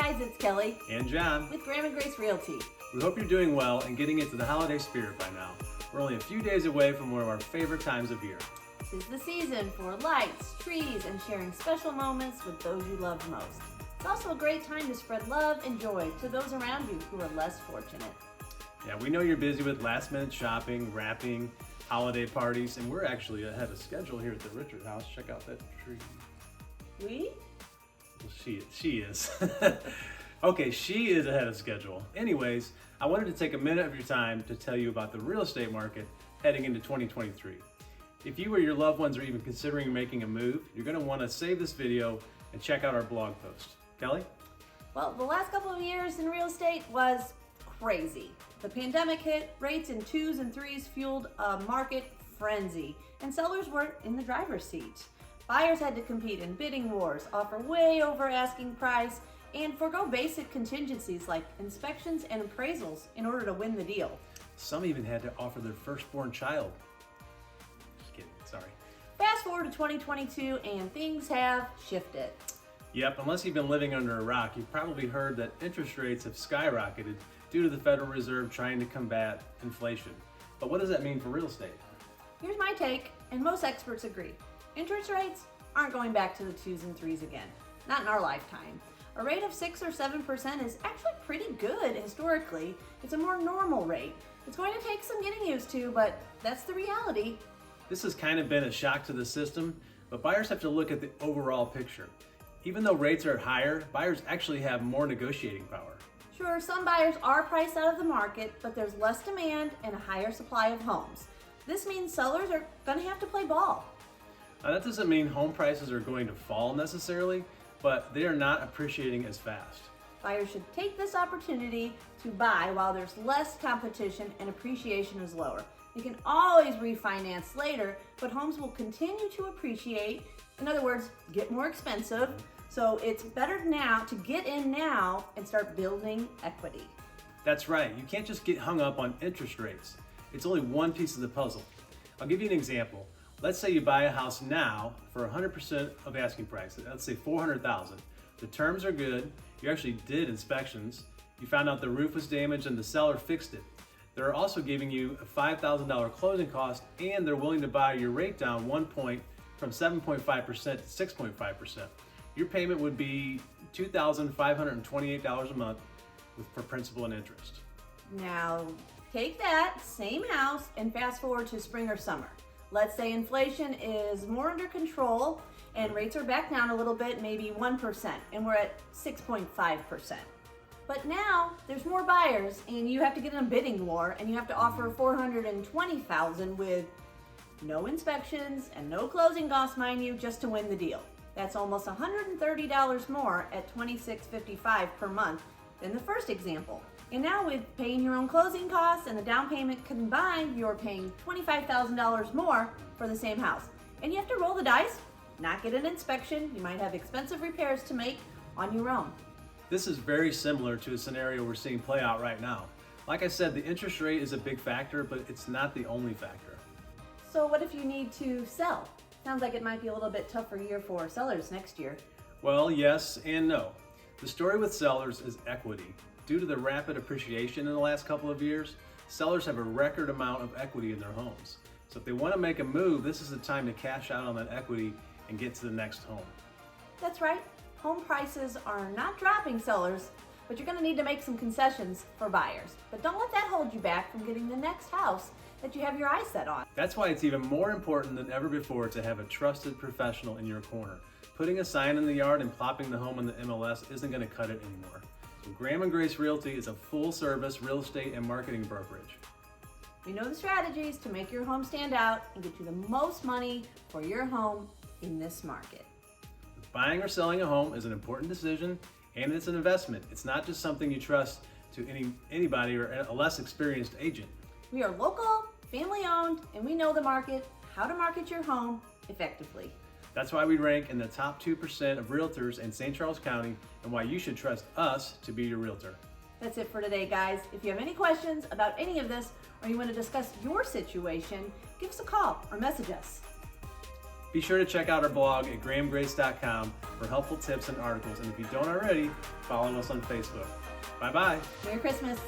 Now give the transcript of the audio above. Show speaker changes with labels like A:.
A: guys, it's Kelly
B: And John.
A: with Graham Grace Realty.
B: We hope you're doing well and getting into the holiday spirit by now. We're only a few days away from one of our favorite times of year.
A: This is the season for lights, trees, and sharing special moments with those you love most. It's also a great time to spread love and joy to those around you who are less fortunate.
B: Yeah, we know you're busy with last-minute shopping, wrapping, holiday parties, and we're actually ahead of schedule here at the Richert house. Check out that tree.
A: We?
B: Well, she is. Okay, she is ahead of schedule. Anyways, I wanted to take a minute of your time to tell you about the real estate market heading into 2023. If you or your loved ones are even considering making a move, you're going to want to save this video and check out our blog post. Kelly?
A: Well, the last couple of years in real estate was crazy. The pandemic hit, rates in 2s and 3s fueled a market frenzy, and sellers were in the driver's seat. Buyers had to compete in bidding wars, offer way over asking price, and forego basic contingencies like inspections and appraisals in order to win the deal.
B: Some even had to offer their firstborn child. Just kidding, sorry.
A: Fast forward to 2022 and things have shifted.
B: Yep, unless you've been living under a rock, you've probably heard that interest rates have skyrocketed due to the Federal Reserve trying to combat inflation. But what does that mean for real estate?
A: Here's my take, and most experts agree. Interest rates aren't going back to the 2s and 3s again, not in our lifetime. A rate of 6 or 7% is actually pretty good historically. It's a more normal rate. It's going to take some getting used to, but that's the reality.
B: This has kind of been a shock to the system, but buyers have to look at the overall picture. Even though rates are higher, buyers actually have more negotiating power.
A: Sure, some buyers are priced out of the market, but there's less demand and a higher supply of homes. This means sellers are going to have to play ball.
B: Now, that doesn't mean home prices are going to fall necessarily, but they are not appreciating as fast.
A: Buyers should take this opportunity to buy while there's less competition and appreciation is lower. You can always refinance later, but homes will continue to appreciate. In other words, get more expensive. So it's better now to get in now and start building equity.
B: That's right, you can't just get hung up on interest rates. It's only one piece of the puzzle. I'll give you an example. Let's say you buy a house now for 100% of asking price. Let's say $400,000. The terms are good. You actually did inspections. You found out the roof was damaged and the seller fixed it. They're also giving you a $5,000 closing cost, and they're willing to buy your rate down 1 point from 7.5% to 6.5%. Your payment would be $2,528 a month for principal and interest.
A: Now, take that same house and fast forward to spring or summer. Let's say inflation is more under control and rates are back down a little bit, maybe 1%, and we're at 6.5%. But now there's more buyers and you have to get in a bidding war and you have to offer $420,000 with no inspections and no closing costs, mind you, just to win the deal. That's almost $130 more at $26.55 per month than the first example. And now with paying your own closing costs and the down payment combined, you're paying $25,000 more for the same house. And you have to roll the dice, not get an inspection. You might have expensive repairs to make on your own.
B: This is very similar to a scenario we're seeing play out right now. Like I said, the interest rate is a big factor, but it's not the only factor.
A: So what if you need to sell? Sounds like it might be a little bit tougher year for sellers next year.
B: Well, yes and no. The story with sellers is equity. Due to the rapid appreciation in the last couple of years, sellers have a record amount of equity in their homes. So if they want to make a move, this is the time to cash out on that equity and get to the next home.
A: That's right. Home prices are not dropping, sellers, but you're going to need to make some concessions for buyers. But don't let that hold you back from getting the next house that you have your eyes set on.
B: That's why it's even more important than ever before to have a trusted professional in your corner. Putting a sign in the yard and plopping the home in the MLS isn't going to cut it anymore. So Graham Grace Realty is a full-service real estate and marketing brokerage.
A: We know the strategies to make your home stand out and get you the most money for your home in this market.
B: Buying or selling a home is an important decision, and it's an investment. It's not just something you trust to anybody or a less experienced agent.
A: We are local, family-owned, and we know the market, how to market your home effectively.
B: That's why we rank in the top 2% of realtors in St. Charles County, and why you should trust us to be your realtor.
A: That's it for today, guys. If you have any questions about any of this, or you want to discuss your situation, give us a call or message us.
B: Be sure to check out our blog at grahamgrace.com for helpful tips and articles. And if you don't already, follow us on Facebook. Bye-bye.
A: Merry Christmas.